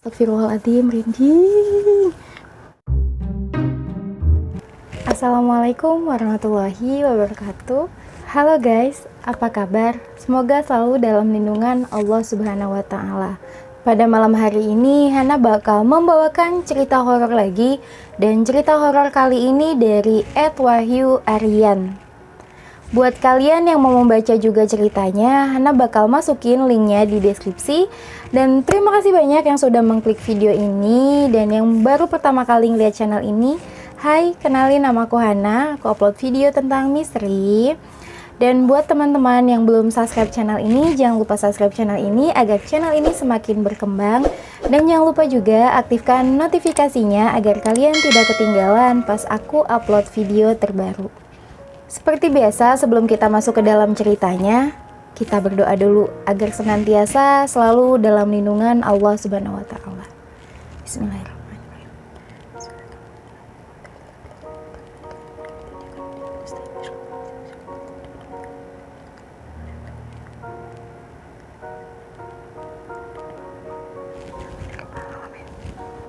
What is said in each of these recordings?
Astagfirullahaladzim, merinding. Assalamualaikum warahmatullahi wabarakatuh. Halo guys, apa kabar? Semoga selalu dalam lindungan Allah Subhanahu wa Ta'ala. Pada malam hari ini, Hana bakal membawakan cerita horor lagi, dan cerita horor kali ini dari Wahyu Aryan. Buat kalian yang mau membaca juga ceritanya, Hana bakal masukin linknya di deskripsi. Dan terima kasih banyak yang sudah mengklik video ini. Dan yang baru pertama kali ngeliat channel ini, hai, kenalin namaku Hana. Aku upload video tentang misteri. Dan buat teman-teman yang belum subscribe channel ini, jangan lupa subscribe channel ini agar channel ini semakin berkembang. Dan jangan lupa juga aktifkan notifikasinya agar kalian tidak ketinggalan pas aku upload video terbaru. Seperti biasa, sebelum kita masuk ke dalam ceritanya, kita berdoa dulu agar senantiasa selalu dalam lindungan Allah Subhanahu wa Ta'ala. Bismillahirrahmanirrahim.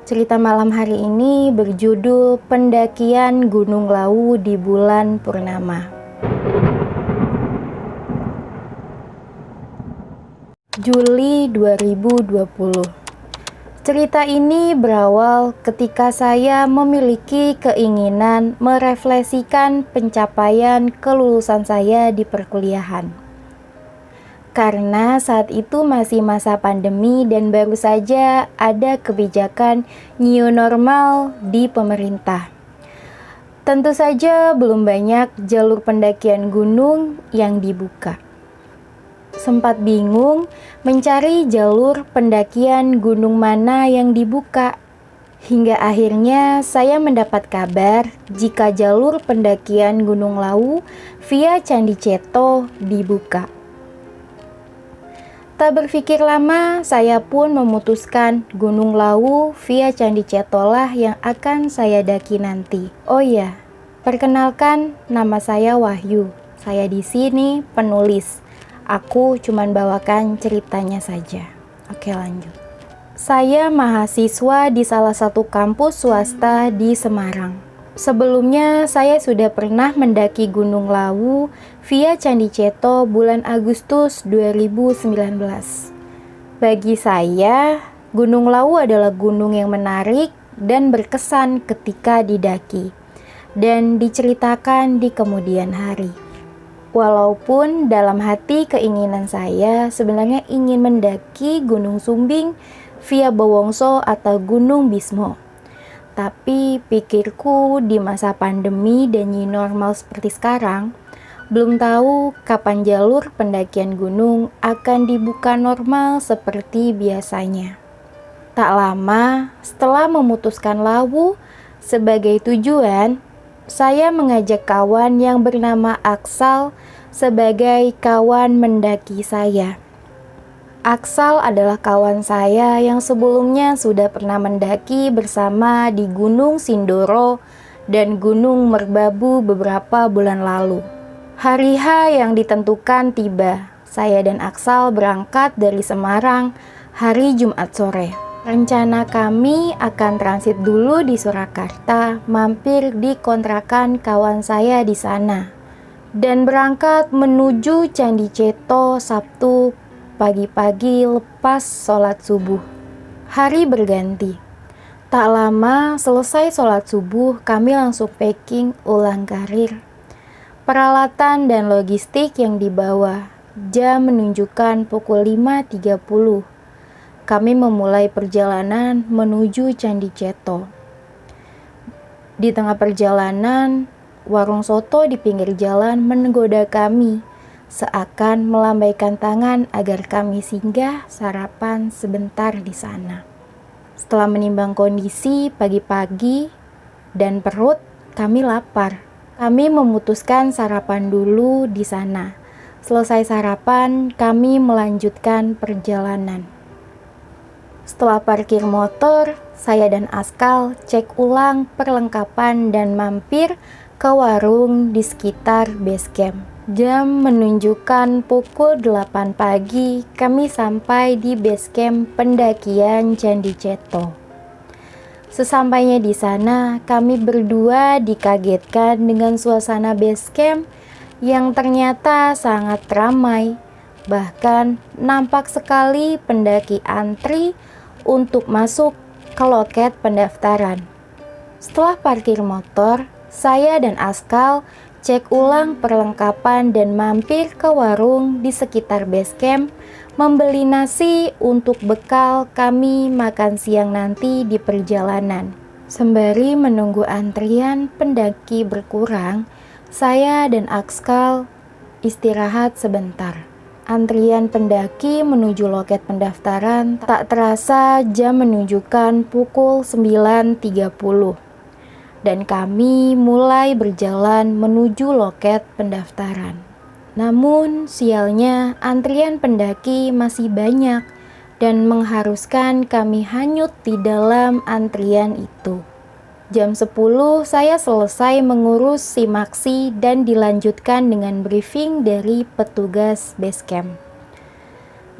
Cerita malam hari ini berjudul Pendakian Gunung Lawu di Bulan Purnama. Juli 2020. Cerita ini berawal ketika saya memiliki keinginan merefleksikan pencapaian kelulusan saya di perkuliahan. Karena saat itu masih masa pandemi dan baru saja ada kebijakan new normal di pemerintah. Tentu saja belum banyak jalur pendakian gunung yang dibuka. Sempat bingung mencari jalur pendakian gunung mana yang dibuka. Hingga akhirnya saya mendapat kabar jika jalur pendakian Gunung Lawu via Candi Ceto dibuka. Tak berpikir lama, saya pun memutuskan Gunung Lawu via Candi Cetolah yang akan saya daki nanti. Oh iya, perkenalkan, nama saya Wahyu. Saya di sini penulis. Aku cuman bawakan ceritanya saja. Oke, lanjut. Saya mahasiswa di salah satu kampus swasta di Semarang. Sebelumnya, saya sudah pernah mendaki Gunung Lawu via Candi Ceto bulan Agustus 2019. Bagi saya, Gunung Lawu adalah gunung yang menarik dan berkesan ketika didaki dan diceritakan di kemudian hari. Walaupun dalam hati keinginan saya sebenarnya ingin mendaki Gunung Sumbing via Bowongso atau Gunung Bismo. Tapi pikirku di masa pandemi dan new normal seperti sekarang, belum tahu kapan jalur pendakian gunung akan dibuka normal seperti biasanya. Tak lama setelah memutuskan Lawu sebagai tujuan, saya mengajak kawan yang bernama Aksal sebagai kawan mendaki saya. Aksal adalah kawan saya yang sebelumnya sudah pernah mendaki bersama di Gunung Sindoro dan Gunung Merbabu beberapa bulan lalu. Hari H yang ditentukan tiba. Saya dan Aksal berangkat dari Semarang hari Jumat sore. Rencana kami akan transit dulu di Surakarta, mampir di kontrakan kawan saya di sana, dan berangkat menuju Candi Ceto Sabtu pagi-pagi lepas sholat subuh. Hari berganti. Tak lama selesai sholat subuh, kami langsung packing ulang karir. Peralatan dan logistik yang dibawa. Jam menunjukkan pukul 5.30. Kami memulai perjalanan menuju Candi Ceto. Di tengah perjalanan, warung soto di pinggir jalan menggoda kami, seakan melambaikan tangan agar kami singgah sarapan sebentar di sana. Setelah menimbang kondisi pagi-pagi dan perut, kami lapar. Kami memutuskan sarapan dulu di sana. Selesai sarapan, kami melanjutkan perjalanan. Setelah parkir motor, saya dan Askal cek ulang perlengkapan dan mampir ke warung di sekitar base camp. Jam menunjukkan pukul 8 pagi, kami sampai di base camp pendakian Candi Ceto. Sesampainya di sana, kami berdua dikagetkan dengan suasana base camp yang ternyata sangat ramai. Bahkan nampak sekali pendaki antri untuk masuk ke loket pendaftaran. Setelah parkir motor, saya dan Askal cek ulang perlengkapan dan mampir ke warung di sekitar base camp membeli nasi untuk bekal kami makan siang nanti di perjalanan. Sembari menunggu antrian pendaki berkurang, saya dan Askal istirahat sebentar. Antrian pendaki menuju loket pendaftaran tak terasa jam menunjukkan pukul 9.30 dan kami mulai berjalan menuju loket pendaftaran. Namun sialnya antrian pendaki masih banyak dan mengharuskan kami hanyut di dalam antrian itu. Jam 10 saya selesai mengurus simaksi dan dilanjutkan dengan briefing dari petugas base camp.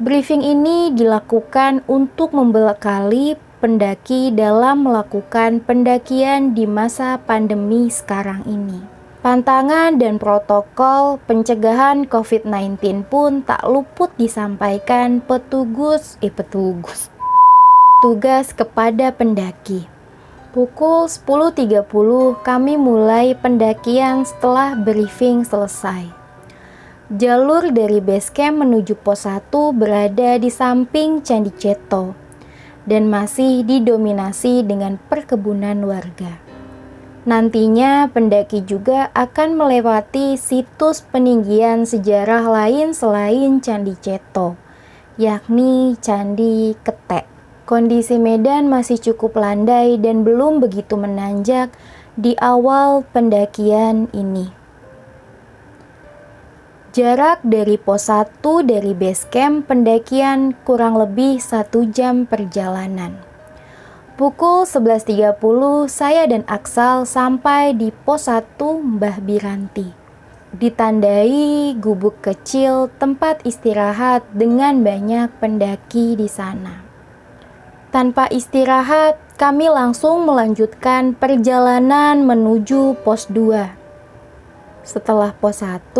Briefing ini dilakukan untuk membekali pendaki dalam melakukan pendakian di masa pandemi sekarang ini. Pantangan dan protokol pencegahan COVID-19 pun tak luput disampaikan petugas kepada pendaki. Pukul 10.30 kami mulai pendakian setelah briefing selesai. Jalur dari base camp menuju pos 1 berada di samping Candi Ceto dan masih didominasi dengan perkebunan warga. Nantinya pendaki juga akan melewati situs peninggian sejarah lain selain Candi Ceto, yakni Candi Ketek. Kondisi medan masih cukup landai dan belum begitu menanjak di awal pendakian ini. Jarak dari pos 1 dari base camp pendakian kurang lebih 1 jam perjalanan. Pukul 11.30 saya dan Aksal sampai di pos 1 Mbah Biranti. Ditandai gubuk kecil tempat istirahat dengan banyak pendaki di sana. Tanpa istirahat, kami langsung melanjutkan perjalanan menuju pos 2. Setelah pos 1,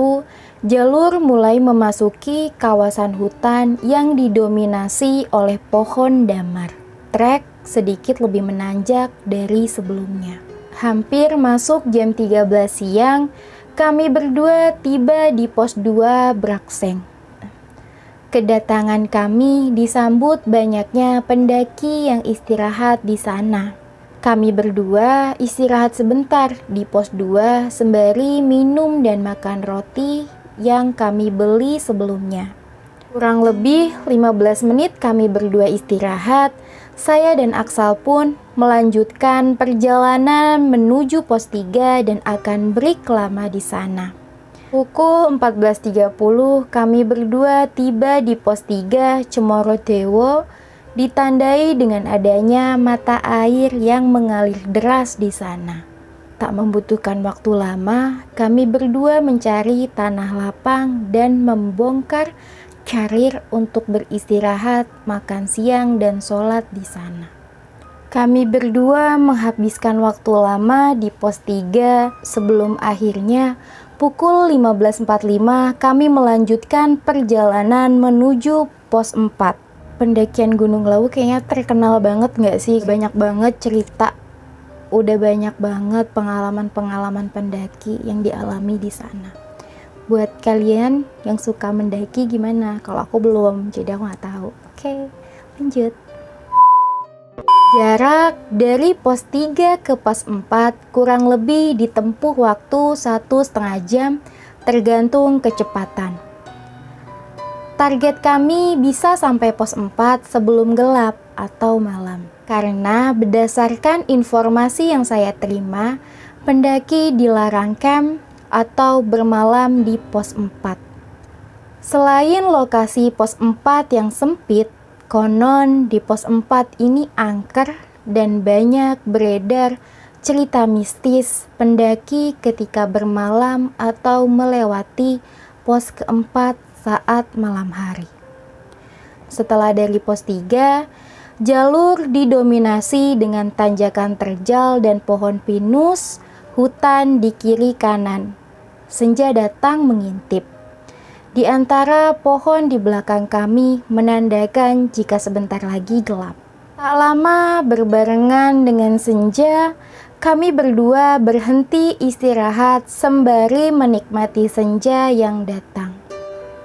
jalur mulai memasuki kawasan hutan yang didominasi oleh pohon damar. Trek sedikit lebih menanjak dari sebelumnya. Hampir masuk jam 13 siang, kami berdua tiba di pos 2 Brakseng. Kedatangan kami disambut banyaknya pendaki yang istirahat di sana. Kami berdua istirahat sebentar di pos 2 sembari minum dan makan roti yang kami beli sebelumnya. Kurang lebih 15 menit kami berdua istirahat, saya dan Aksal pun melanjutkan perjalanan menuju pos 3 dan akan break lama di sana. Pukul 14.30 kami berdua tiba di pos 3 Cemorodewo, ditandai dengan adanya mata air yang mengalir deras di sana. Tak membutuhkan waktu lama, kami berdua mencari tanah lapang dan membongkar karir untuk beristirahat, makan siang, dan sholat di sana. Kami berdua menghabiskan waktu lama di pos 3 sebelum akhirnya pukul 15.45 kami melanjutkan perjalanan menuju pos 4. Pendakian Gunung Lawu kayaknya terkenal banget gak sih? Banyak banget cerita, udah banyak banget pengalaman-pengalaman pendaki yang dialami di sana. Buat kalian yang suka mendaki gimana? Kalau aku belum, jadi aku gak tahu. Oke, lanjut. Jarak dari pos 3 ke pos 4 kurang lebih ditempuh waktu 1,5 jam tergantung kecepatan. Target kami bisa sampai pos 4 sebelum gelap atau malam. Karena berdasarkan informasi yang saya terima, pendaki dilarang camp atau bermalam di pos 4. Selain lokasi pos 4 yang sempit, konon di pos 4 ini angker dan banyak beredar cerita mistis pendaki ketika bermalam atau melewati pos keempat saat malam hari. Setelah dari pos 3, jalur didominasi dengan tanjakan terjal dan pohon pinus, hutan di kiri kanan. Senja datang mengintip. Di antara pohon di belakang kami menandakan jika sebentar lagi gelap. Tak lama berbarengan dengan senja, kami berdua berhenti istirahat sembari menikmati senja yang datang.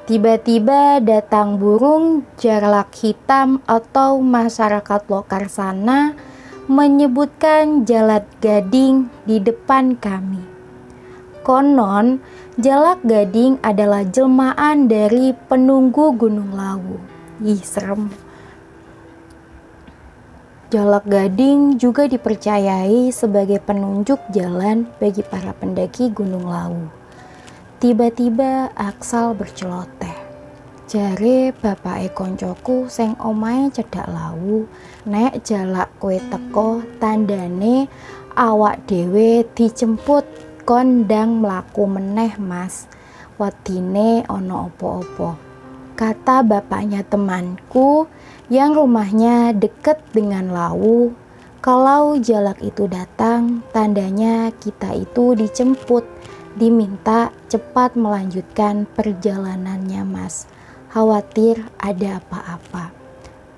Tiba-tiba datang burung jalak hitam atau masyarakat lokal sana menyebutkan jalak gading di depan kami. Konon, jalak gading adalah jelmaan dari penunggu Gunung Lawu. Ih, serem. Jalak gading juga dipercayai sebagai penunjuk jalan bagi para pendaki Gunung Lawu. Tiba-tiba Aksal berceloteh. Jare bapake koncoku sing omahe cedhak Lawu, nek jalak kowe teko tandane awak dhewe dijemput kondang mlaku meneh Mas. Wedine ana apa-apa. Kata bapaknya temanku yang rumahnya deket dengan Lawu, kalau jalak itu datang, tandanya kita itu dijemput, diminta cepat melanjutkan perjalanannya Mas. Khawatir ada apa-apa.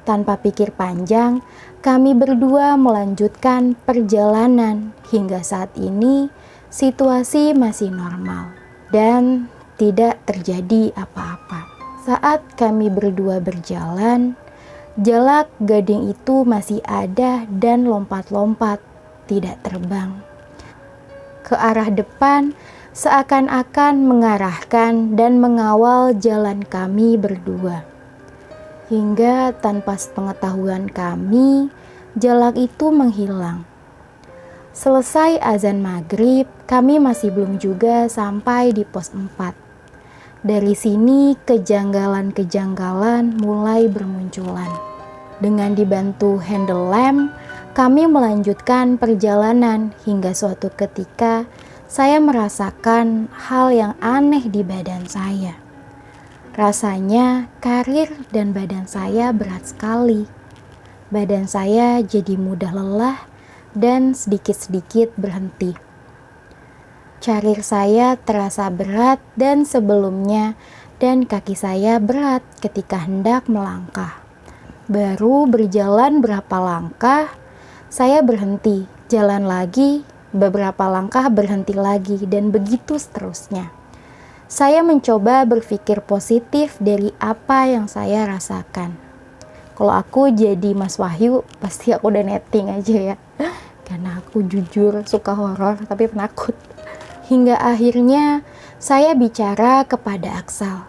Tanpa pikir panjang, kami berdua melanjutkan perjalanan. Hingga saat ini, situasi masih normal dan tidak terjadi apa-apa. Saat kami berdua berjalan, jalak gading itu masih ada dan lompat-lompat, tidak terbang. Ke arah depan, seakan-akan mengarahkan dan mengawal jalan kami berdua. Hingga tanpa sepengetahuan kami, jalak itu menghilang. Selesai azan maghrib, kami masih belum juga sampai di pos 4. Dari sini kejanggalan-kejanggalan mulai bermunculan. Dengan dibantu handle lamp, kami melanjutkan perjalanan hingga suatu ketika saya merasakan hal yang aneh di badan saya. Rasanya karir dan badan saya berat sekali. Badan saya jadi mudah lelah dan sedikit-sedikit berhenti. Karir saya terasa berat dan sebelumnya dan kaki saya berat ketika hendak melangkah. Baru berjalan berapa langkah, saya berhenti, jalan lagi, beberapa langkah berhenti lagi, dan begitu seterusnya. Saya mencoba berpikir positif dari apa yang saya rasakan. Kalau aku jadi Mas Wahyu, pasti aku udah netting aja ya. Karena aku jujur suka horor tapi penakut. Hingga akhirnya saya bicara kepada Aksal.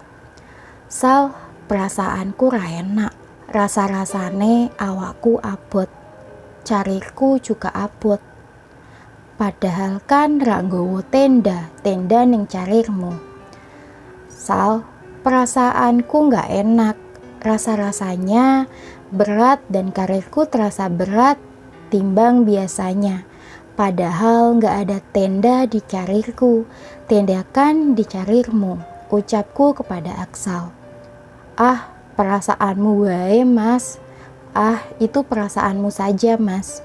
Sal, perasaanku ra enak. Rasa-rasane awakku abot. Carirku juga abot. Padahal kan ra nggowo tenda ning carirmu. Sal, perasaanku gak enak. Rasa-rasanya berat dan karirku terasa berat timbang biasanya. Padahal gak ada tenda di carirku, tenda kan di carirmu, ucapku kepada Aksal. Ah, perasaanmu wae Mas. Ah, itu perasaanmu saja Mas.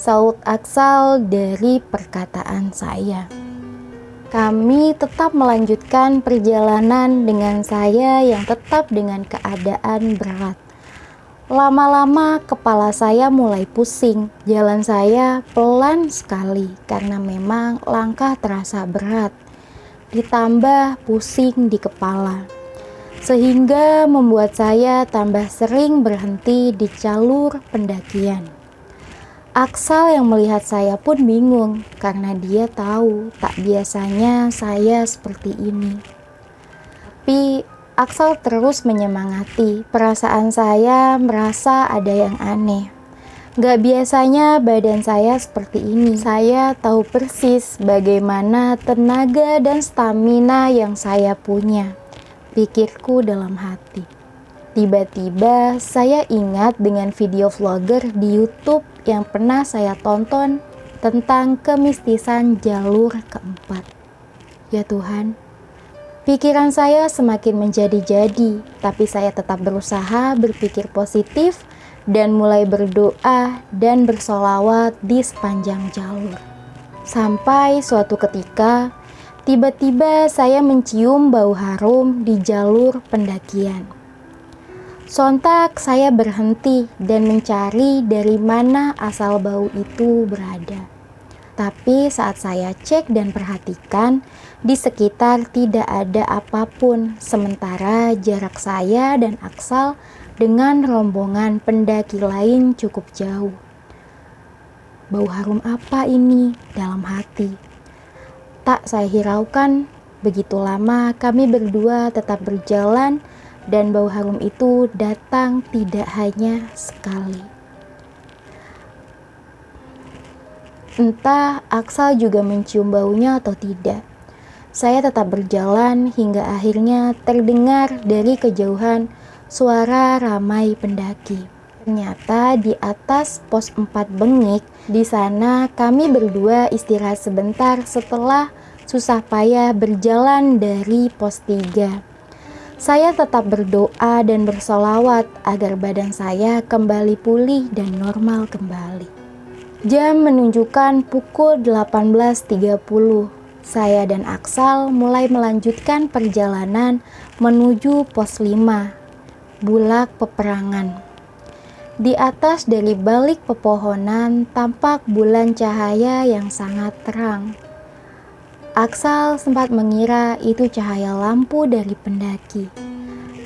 Saut Aksal dari perkataan saya. Kami tetap melanjutkan perjalanan dengan saya yang tetap dengan keadaan berat. Lama-lama kepala saya mulai pusing, jalan saya pelan sekali karena memang langkah terasa berat, ditambah pusing di kepala. Sehingga membuat saya tambah sering berhenti di jalur pendakian. Aksal yang melihat saya pun bingung karena dia tahu tak biasanya saya seperti ini. Tapi Aksal terus menyemangati. Perasaan saya merasa ada yang aneh. Gak biasanya badan saya seperti ini. Saya tahu persis bagaimana tenaga dan stamina yang saya punya. Pikirku dalam hati. Tiba-tiba saya ingat dengan video vlogger di YouTube yang pernah saya tonton tentang kemistisan jalur keempat. Ya Tuhan, pikiran saya semakin menjadi-jadi, tapi saya tetap berusaha berpikir positif dan mulai berdoa dan bersolawat di sepanjang jalur. Sampai suatu ketika, tiba-tiba saya mencium bau harum di jalur pendakian. Sontak saya berhenti dan mencari dari mana asal bau itu berada. Tapi saat saya cek dan perhatikan, di sekitar tidak ada apapun, sementara jarak saya dan Aksal dengan rombongan pendaki lain cukup jauh. Bau harum apa ini? Dalam hati. Tak saya hiraukan, begitu lama kami berdua tetap berjalan dan bau harum itu datang tidak hanya sekali. Entah Aksal juga mencium baunya atau tidak. Saya tetap berjalan hingga akhirnya terdengar dari kejauhan suara ramai pendaki. Ternyata di atas pos 4 Bengik, di sana kami berdua istirahat sebentar setelah susah payah berjalan dari pos 3. Saya tetap berdoa dan bersolawat agar badan saya kembali pulih dan normal kembali. Jam menunjukkan pukul 18.30. Saya dan Aksal mulai melanjutkan perjalanan menuju pos 5, Bulak Peperangan. Di atas dari balik pepohonan tampak bulan cahaya yang sangat terang. Aksal sempat mengira itu cahaya lampu dari pendaki.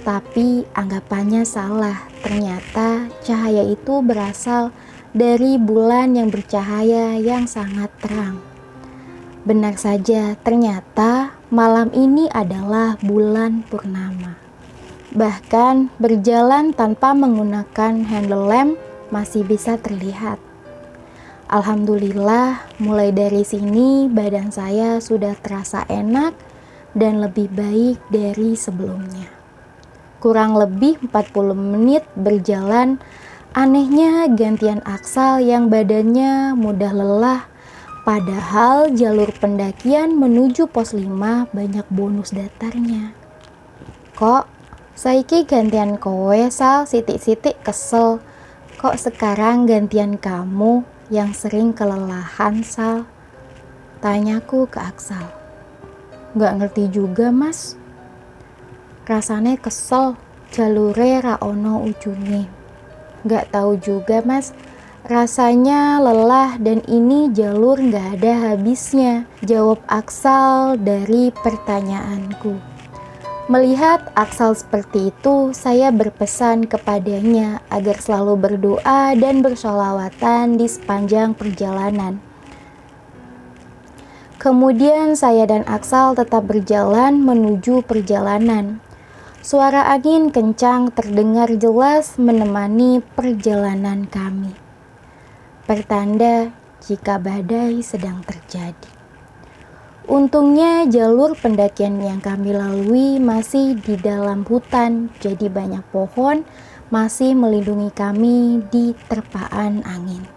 Tapi anggapannya salah, ternyata cahaya itu berasal dari bulan yang bercahaya yang sangat terang. Benar saja, ternyata malam ini adalah bulan purnama. Bahkan berjalan tanpa menggunakan handle lamp masih bisa terlihat. Alhamdulillah, mulai dari sini badan saya sudah terasa enak dan lebih baik dari sebelumnya. Kurang lebih 40 menit berjalan. Anehnya gantian Aksal yang badannya mudah lelah, padahal jalur pendakian menuju pos 5 banyak bonus datarnya. Kok saiki gantian kowe Sal, sitik-sitik kesel. Kok sekarang gantian kamu yang sering kelelahan Sal? Tanyaku ke Aksal. Gak ngerti juga mas. Rasanya kesel, jalure ra ono ujunge. Gak tahu juga mas, rasanya lelah dan ini jalur gak ada habisnya, jawab Aksal dari pertanyaanku. Melihat Aksal seperti itu, saya berpesan kepadanya agar selalu berdoa dan bersolawatan di sepanjang perjalanan. Kemudian saya dan Aksal tetap berjalan menuju perjalanan. Suara angin kencang terdengar jelas menemani perjalanan kami. Pertanda jika badai sedang terjadi. Untungnya jalur pendakian yang kami lalui masih di dalam hutan, jadi banyak pohon masih melindungi kami di terpaan angin.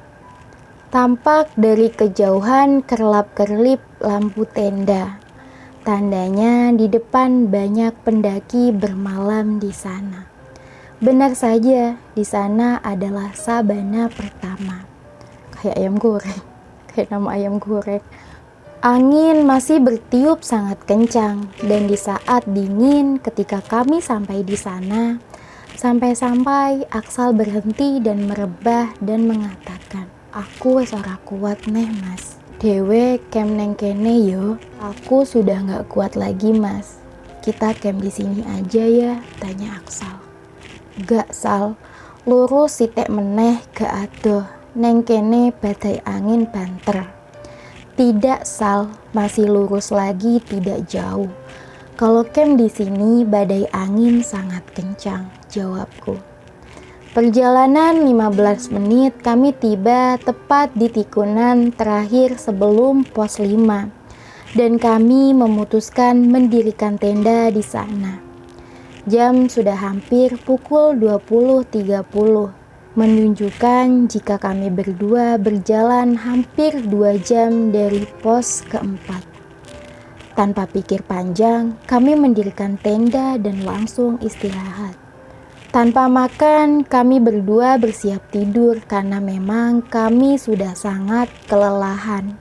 Tampak dari kejauhan kerlap-kerlip lampu tenda. Tandanya di depan banyak pendaki bermalam di sana. Benar saja, di sana adalah sabana pertama. Kayak ayam goreng, kayak nama ayam goreng. Angin masih bertiup sangat kencang dan di saat dingin ketika kami sampai di sana, sampai Aksal berhenti dan merebah dan mengatakan, "Aku wis ora kuat neh mas. Dewe camp neng kene yo. Aku sudah nggak kuat lagi mas. Kita camp di sini aja ya," tanya Aksal. "Gak Sal, lurus sitek meneh gak adoh. Neng kene badai angin banter." "Tidak Sal, masih lurus lagi tidak jauh. Kalau camp di sini badai angin sangat kencang," jawabku. Perjalanan 15 menit kami tiba tepat di tikunan terakhir sebelum pos 5 dan kami memutuskan mendirikan tenda di sana. Jam sudah hampir pukul 20.30. menunjukkan jika kami berdua berjalan hampir 2 jam dari pos keempat. Tanpa pikir panjang, kami mendirikan tenda dan langsung istirahat. Tanpa makan, kami berdua bersiap tidur karena memang kami sudah sangat kelelahan.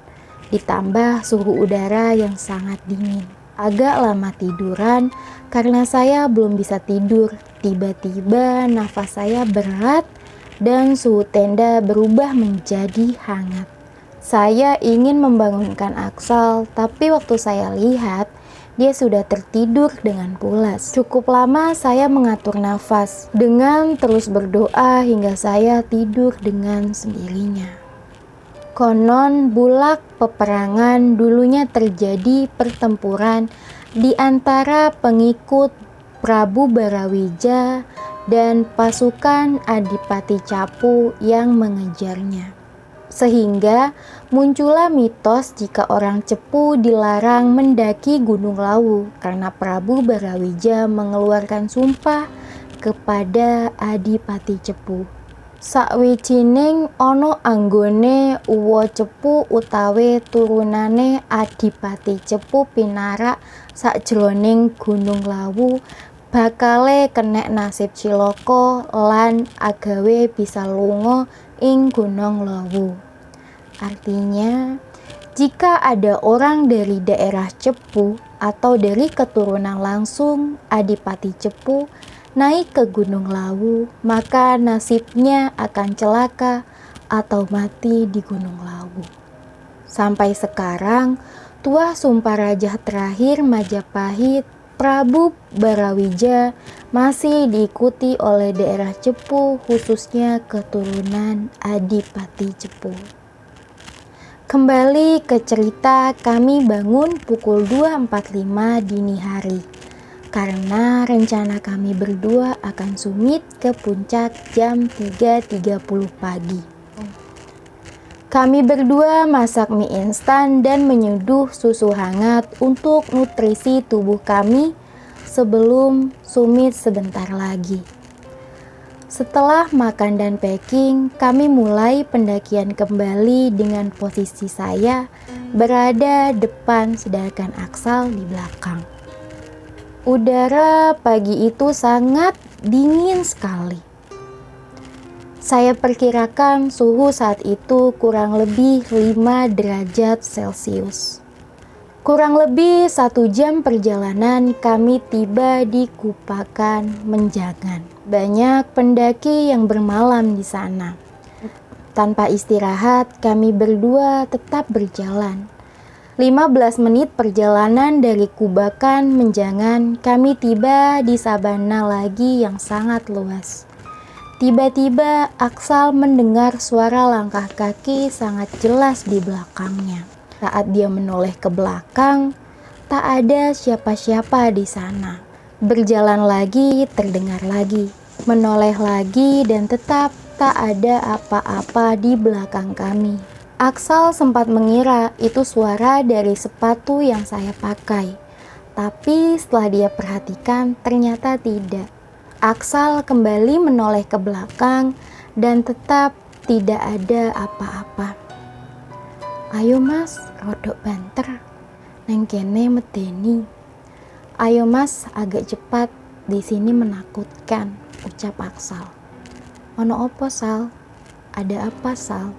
Ditambah suhu udara yang sangat dingin. Agak lama tiduran karena saya belum bisa tidur. Tiba-tiba nafas saya berat dan suhu tenda berubah menjadi hangat. Saya ingin membangunkan Aksal, tapi waktu saya lihat, dia sudah tertidur dengan pulas. Cukup lama saya mengatur nafas dengan terus berdoa hingga saya tidur dengan sendirinya. Konon bulak peperangan dulunya terjadi pertempuran di antara pengikut Prabu Barawija dan pasukan Adipati Capu yang mengejarnya. Sehingga muncullah mitos jika orang Cepu dilarang mendaki Gunung Lawu karena Prabu Barawija mengeluarkan sumpah kepada Adipati Cepu. Sawijining ana anggone uwa Cepu utawi turunane Adipati Cepu pinarak sajroning Gunung Lawu bakale kenek nasib cilaka lan agawe bisa lunga ing Gunung Lawu. Artinya, jika ada orang dari daerah Cepu atau dari keturunan langsung Adipati Cepu naik ke Gunung Lawu, maka nasibnya akan celaka atau mati di Gunung Lawu. Sampai sekarang, tuah sumpah raja terakhir Majapahit Prabu Barawija masih diikuti oleh daerah Cepu, khususnya keturunan Adipati Cepu. Kembali ke cerita, kami bangun pukul 2.45 dini hari karena rencana kami berdua akan summit ke puncak jam 3.30 pagi. Kami berdua masak mie instan dan menyeduh susu hangat untuk nutrisi tubuh kami sebelum summit sebentar lagi. Setelah makan dan packing, kami mulai pendakian kembali dengan posisi saya berada depan sedangkan Aksal di belakang. Udara pagi itu sangat dingin sekali. Saya perkirakan suhu saat itu kurang lebih 5 derajat Celcius. Kurang lebih 1 jam perjalanan kami tiba di Kupakan Menjangan. Banyak pendaki yang bermalam di sana. Tanpa istirahat, kami berdua tetap berjalan. 15 menit perjalanan dari Kupakan Menjangan, kami tiba di sabana lagi yang sangat luas. Tiba-tiba Aksal mendengar suara langkah kaki sangat jelas di belakangnya. Saat dia menoleh ke belakang, tak ada siapa-siapa di sana. Berjalan lagi, terdengar lagi. Menoleh lagi dan tetap tak ada apa-apa di belakang kami. Aksal sempat mengira itu suara dari sepatu yang saya pakai. Tapi setelah dia perhatikan, ternyata tidak. Aksal kembali menoleh ke belakang dan tetap tidak ada apa-apa. Ayo mas, rodok banter, neng kene medeni. Ayo mas, agak cepat, di sini menakutkan, ucap Aksal. Ono opo Sal? Ada apa Sal?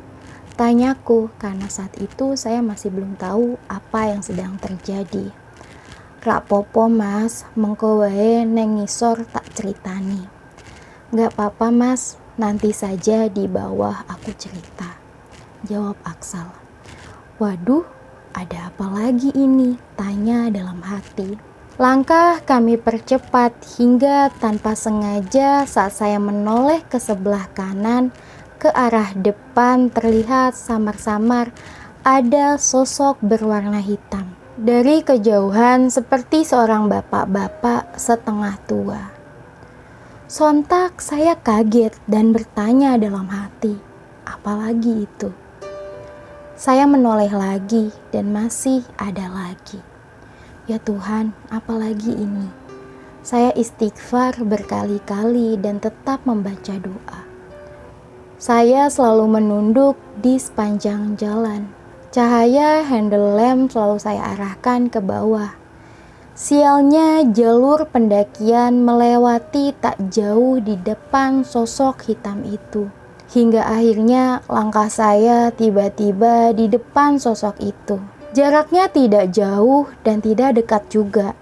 Tanyaku karena saat itu saya masih belum tahu apa yang sedang terjadi. Rak popo mas, mengko wae neng ngisor tak ceritani. Gak apa-apa mas, nanti saja di bawah aku cerita, jawab Aksal. Waduh, ada apa lagi ini? Tanya dalam hati. Langkah kami percepat hingga tanpa sengaja saat saya menoleh ke sebelah kanan ke arah depan terlihat samar-samar ada sosok berwarna hitam. Dari kejauhan seperti seorang bapak-bapak setengah tua. Sontak saya kaget dan bertanya dalam hati, apalagi itu? Saya menoleh lagi dan masih ada lagi. Ya Tuhan, apalagi ini? Saya istighfar berkali-kali dan tetap membaca doa. Saya selalu menunduk di sepanjang jalan. Cahaya handle lamp selalu saya arahkan ke bawah. Sialnya jalur pendakian melewati tak jauh di depan sosok hitam itu. Hingga akhirnya langkah saya tiba-tiba di depan sosok itu. Jaraknya tidak jauh dan tidak dekat juga.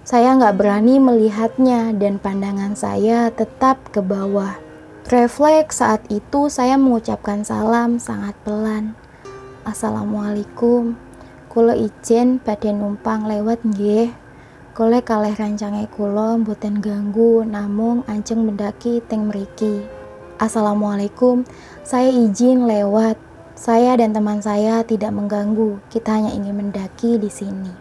Saya nggak berani melihatnya dan pandangan saya tetap ke bawah. Refleks saat itu saya mengucapkan salam sangat pelan. Assalamualaikum. Kula ijen badhe numpang lewat nggih. Kula kalih rancange kula mboten ganggu namung ajeng mendaki teng mriki. Assalamualaikum. Saya izin lewat. Saya dan teman saya tidak mengganggu. Kita hanya ingin mendaki di sini.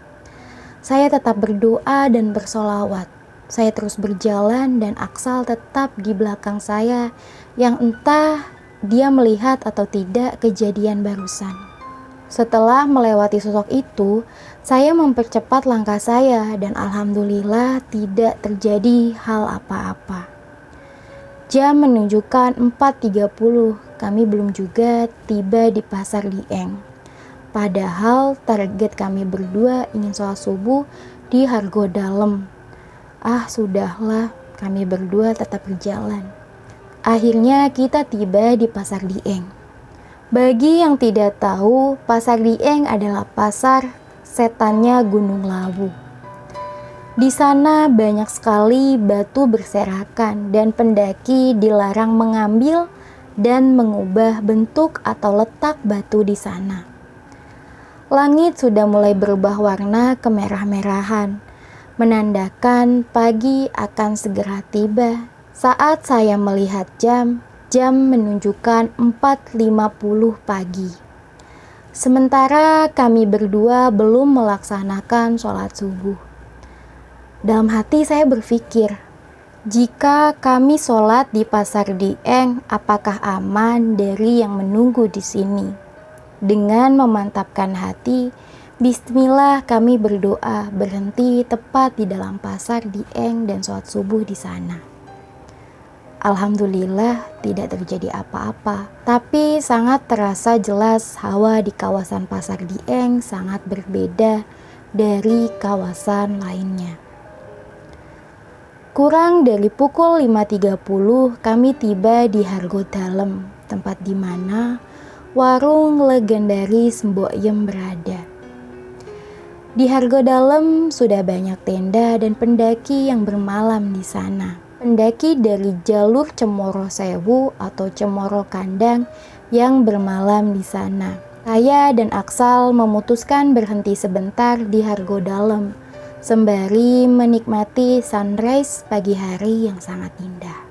Saya tetap berdoa dan bersolawat. Saya terus berjalan dan Aksal tetap di belakang saya yang entah dia melihat atau tidak kejadian barusan. Setelah melewati sosok itu, saya mempercepat langkah saya dan alhamdulillah tidak terjadi hal apa-apa. Jam menunjukkan 4.30, kami belum juga tiba di Pasar Dieng. Padahal target kami berdua ingin sholat subuh di Hargodalem. Sudahlah, kami berdua tetap berjalan. Akhirnya kita tiba di Pasar Dieng. Bagi yang tidak tahu, Pasar Dieng adalah pasar setannya Gunung Lawu. Di sana banyak sekali batu berserakan dan pendaki dilarang mengambil dan mengubah bentuk atau letak batu di sana. Langit sudah mulai berubah warna kemerah-merahan, menandakan pagi akan segera tiba. Saat saya melihat jam menunjukkan 4.50 pagi. Sementara kami berdua belum melaksanakan sholat subuh. Dalam hati saya berpikir, jika kami sholat di Pasar Dieng, apakah aman dari yang menunggu di sini? Dengan memantapkan hati, bismillah kami berdoa berhenti tepat di dalam Pasar Dieng dan sholat subuh di sana. Alhamdulillah tidak terjadi apa-apa, tapi sangat terasa jelas hawa di kawasan Pasar Dieng sangat berbeda dari kawasan lainnya. Kurang dari pukul 5.30 kami tiba di Hargodalem, tempat di mana warung legendaris Mbok Yem berada. Di Hargodalem sudah banyak tenda dan pendaki yang bermalam di sana. Pendaki dari jalur Cemoro Sewu atau Cemoro Kandang yang bermalam di sana. Saya dan Aksal memutuskan berhenti sebentar di Hargodalem, sembari menikmati sunrise pagi hari yang sangat indah.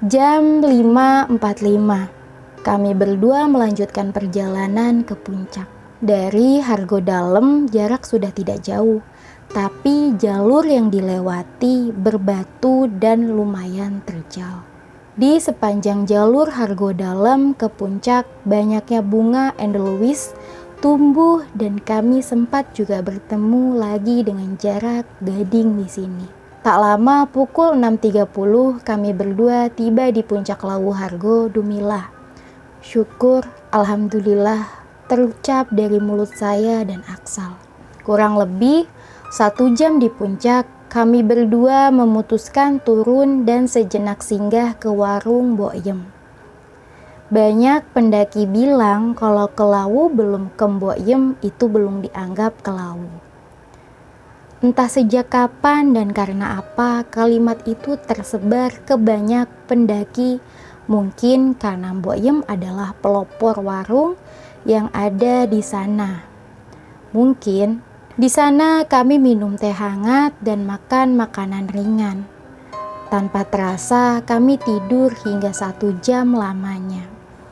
Jam 5.45, kami berdua melanjutkan perjalanan ke puncak. Dari Hargodalem jarak sudah tidak jauh, tapi jalur yang dilewati berbatu dan lumayan terjal. Di sepanjang jalur Hargodalem ke puncak, banyaknya bunga Edelweiss tumbuh dan kami sempat juga bertemu lagi dengan jarak gading di sini. Tak lama pukul 6.30 kami berdua tiba di puncak Lawu Hargo Dumilah. Syukur, alhamdulillah terucap dari mulut saya dan Aksal. Kurang lebih 1 jam di puncak, kami berdua memutuskan turun dan sejenak singgah ke warung Mbok Yem. Banyak pendaki bilang kalau ke Lawu belum ke Mbok Yem itu belum dianggap ke Lawu. Entah sejak kapan dan karena apa kalimat itu tersebar ke banyak pendaki. Mungkin karena Mbok Yem adalah pelopor warung yang ada di sana. Mungkin di sana kami minum teh hangat dan makan makanan ringan. Tanpa terasa kami tidur hingga 1 jam lamanya.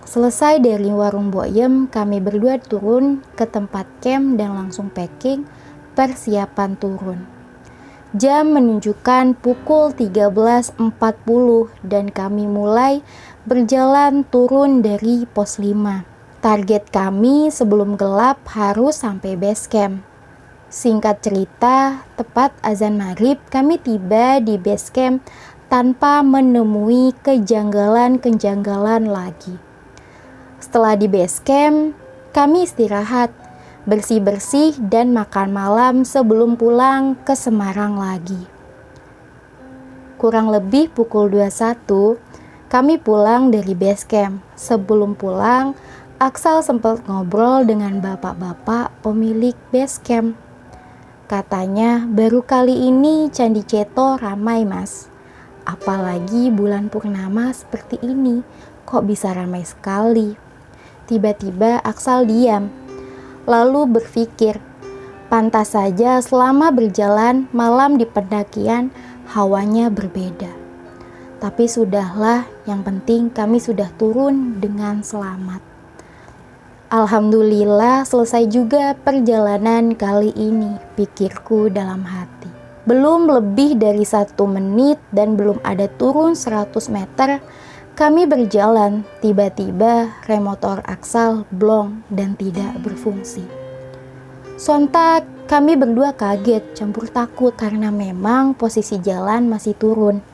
Selesai dari warung Mbok Yem, kami berdua turun ke tempat camp dan langsung packing persiapan turun. Jam menunjukkan pukul 13.40 dan kami mulai berjalan turun dari pos 5. Target kami sebelum gelap harus sampai base camp. Singkat cerita, tepat azan maghrib kami tiba di base camp tanpa menemui kejanggalan-kejanggalan lagi. Setelah di base camp, kami istirahat, bersih-bersih dan makan malam sebelum pulang ke Semarang lagi. Kurang lebih pukul 21, kami pulang dari base camp. Sebelum pulang, Aksal sempat ngobrol dengan bapak-bapak pemilik base camp. Katanya baru kali ini Candi Ceto ramai mas. Apalagi bulan purnama seperti ini, kok bisa ramai sekali. Tiba-tiba Aksal diam, lalu berpikir, pantas saja selama berjalan malam di pendakian hawanya berbeda. Tapi sudahlah, yang penting kami sudah turun dengan selamat. Alhamdulillah selesai juga perjalanan kali ini, pikirku dalam hati. Belum lebih dari 1 menit dan belum ada turun 100 meter, kami berjalan. Tiba-tiba rem motor Aksal blong dan tidak berfungsi. Sontak kami berdua kaget, campur takut karena memang posisi jalan masih turun.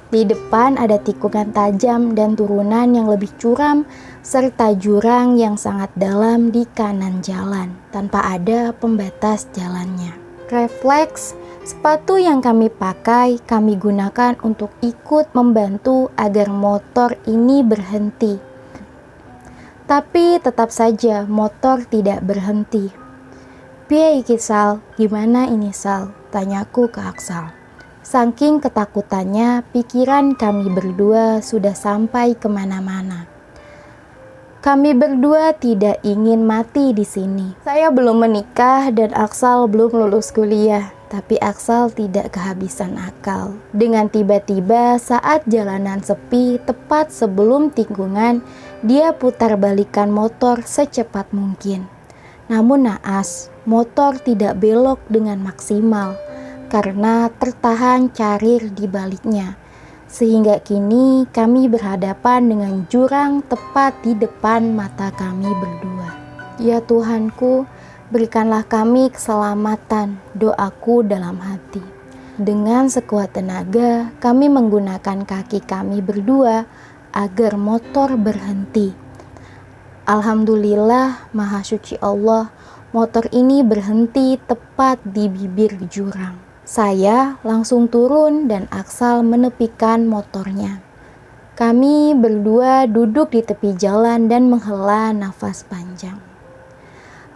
Di depan ada tikungan tajam dan turunan yang lebih curam serta jurang yang sangat dalam di kanan jalan tanpa ada pembatas jalannya. Refleks, sepatu yang kami pakai kami gunakan untuk ikut membantu agar motor ini berhenti. Tapi tetap saja motor tidak berhenti. "Piye iki Sal? Gimana ini Sal?" tanyaku ke Aksal. Saking ketakutannya, pikiran kami berdua sudah sampai kemana-mana. Kami berdua tidak ingin mati di sini. Saya belum menikah dan Aksal belum lulus kuliah, tapi Aksal tidak kehabisan akal. Dengan tiba-tiba saat jalanan sepi, tepat sebelum tikungan, dia putar balikan motor secepat mungkin. Namun naas, motor tidak belok dengan maksimal karena tertahan carir di baliknya. Sehingga kini kami berhadapan dengan jurang tepat di depan mata kami berdua. Ya Tuhanku, berikanlah kami keselamatan, doaku dalam hati. Dengan sekuat tenaga, kami menggunakan kaki kami berdua agar motor berhenti. Alhamdulillah, Maha Suci Allah, motor ini berhenti tepat di bibir jurang. Saya langsung turun dan Aksal menepikan motornya. Kami berdua duduk di tepi jalan dan menghela nafas panjang.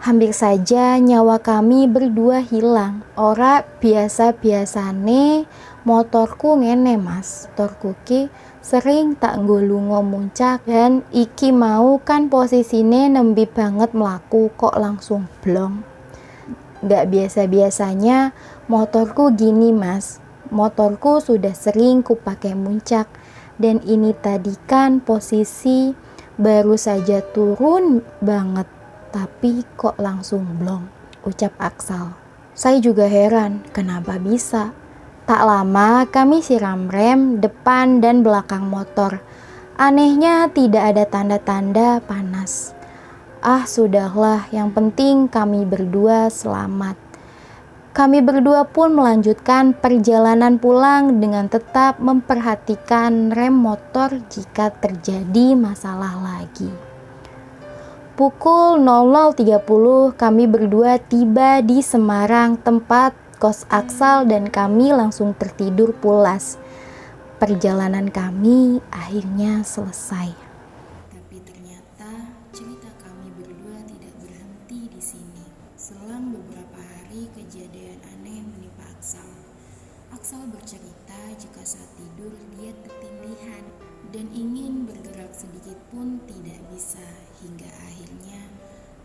Hampir saja nyawa kami berdua hilang. Ora biasa-biasane motorku ngene mas. Motorku ki sering tak nggolungo muncak dan iki mau kan posisine nembe banget melaku kok langsung blong. Gak biasa-biasanya motorku gini mas. Motorku sudah sering kupakai muncak dan ini tadi kan posisi baru saja turun banget tapi kok langsung blong, ucap Aksal. Saya juga heran kenapa bisa. Tak lama kami siram rem depan dan belakang motor. Anehnya tidak ada tanda-tanda panas. Ah sudahlah, yang penting kami berdua selamat. Kami berdua pun melanjutkan perjalanan pulang dengan tetap memperhatikan rem motor jika terjadi masalah lagi. Pukul 00.30 kami berdua tiba di Semarang, tempat kos Aksal, dan kami langsung tertidur pulas. Perjalanan kami akhirnya selesai. Tapi ternyata cerita kami berdua tidak berhenti di sini. Selang beberapa hari kejadian aneh menimpa Aksal. Aksal bercerita jika saat tidur dia ketindihan dan ingin bergerak sedikit pun tidak bisa, hingga akhirnya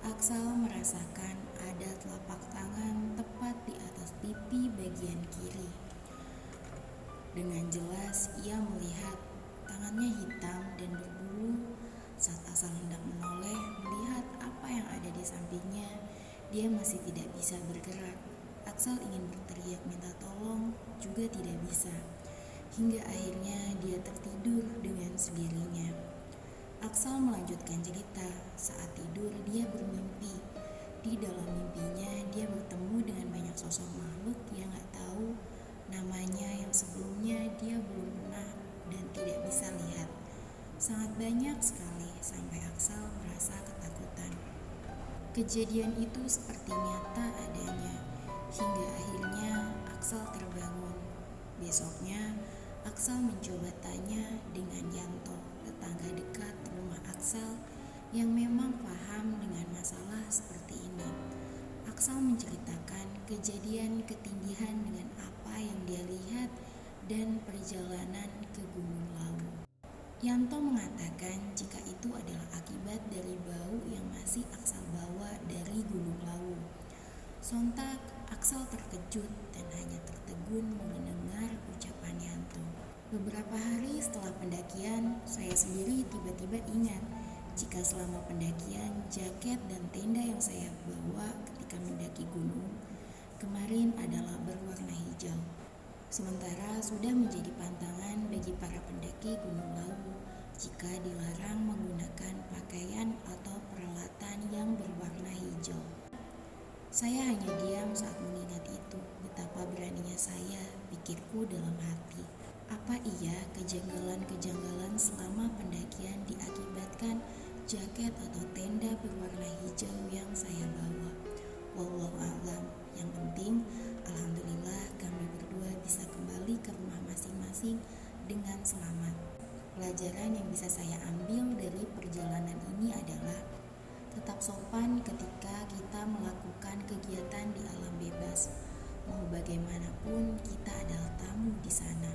Aksal merasakan ada telapak tangan tepat di atas pipi bagian kiri. Dengan jelas ia melihat tangannya hitam dan berbulu. Saat Aksal hendak menoleh melihat apa yang ada di sampingnya, dia masih tidak bisa bergerak. Aksal ingin berteriak minta tolong, juga tidak bisa. Hingga akhirnya dia tertidur dengan sendirinya. Aksal melanjutkan cerita, saat tidur dia bermimpi. Di dalam mimpinya dia bertemu dengan banyak sosok makhluk yang gak tahu namanya, yang sebelumnya dia belum pernah dan tidak bisa lihat. Sangat banyak sekali sampai Aksal Kejadian itu seperti nyata adanya, hingga akhirnya Aksal terbangun. Besoknya, Aksal mencoba tanya dengan Yanto, tetangga dekat rumah Aksal yang memang paham dengan masalah seperti ini. Aksal menceritakan kejadian ketindihan dengan apa yang dia lihat dan perjalanan ke Gunung Lawu. Yanto mengatakan jika itu adalah akibat dari bau yang masih Aksal bawa dari Gunung Lawu. Sontak Aksal terkejut dan hanya tertegun mendengar ucapan Yanto. Beberapa hari setelah pendakian, saya sendiri tiba-tiba ingat jika selama pendakian jaket dan tenda yang saya bawa ketika mendaki gunung kemarin adalah berwarna hijau. Sementara sudah menjadi pantangan bagi para pendaki Gunung Lawu jika dilarang menggunakan pakaian atau peralatan yang berwarna hijau. Saya hanya diam saat mengingat itu. Betapa beraninya saya, pikirku dalam hati. Apa iya kejanggalan-kejanggalan selama pendakian diakibatkan jaket atau tenda berwarna hijau yang saya bawa? Wallahu a'lam. Yang penting, alhamdulillah kami berdua bisa kembali ke rumah masing-masing dengan selamat. Pelajaran yang bisa saya ambil dari perjalanan ini adalah tetap sopan ketika kita melakukan kegiatan di alam bebas. Mau bagaimanapun kita adalah tamu di sana.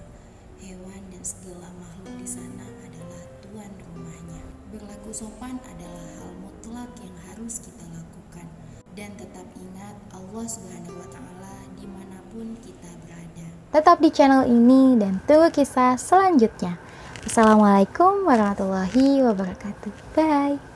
Hewan dan segala makhluk di sana adalah tuan rumahnya. Berlaku sopan adalah hal mutlak yang harus kita lakukan. Dan tetap ingat Allah Subhanahu wa Ta'ala dimanapun kita berada. Tetap di channel ini dan tunggu kisah selanjutnya. Assalamualaikum warahmatullahi wabarakatuh. Bye.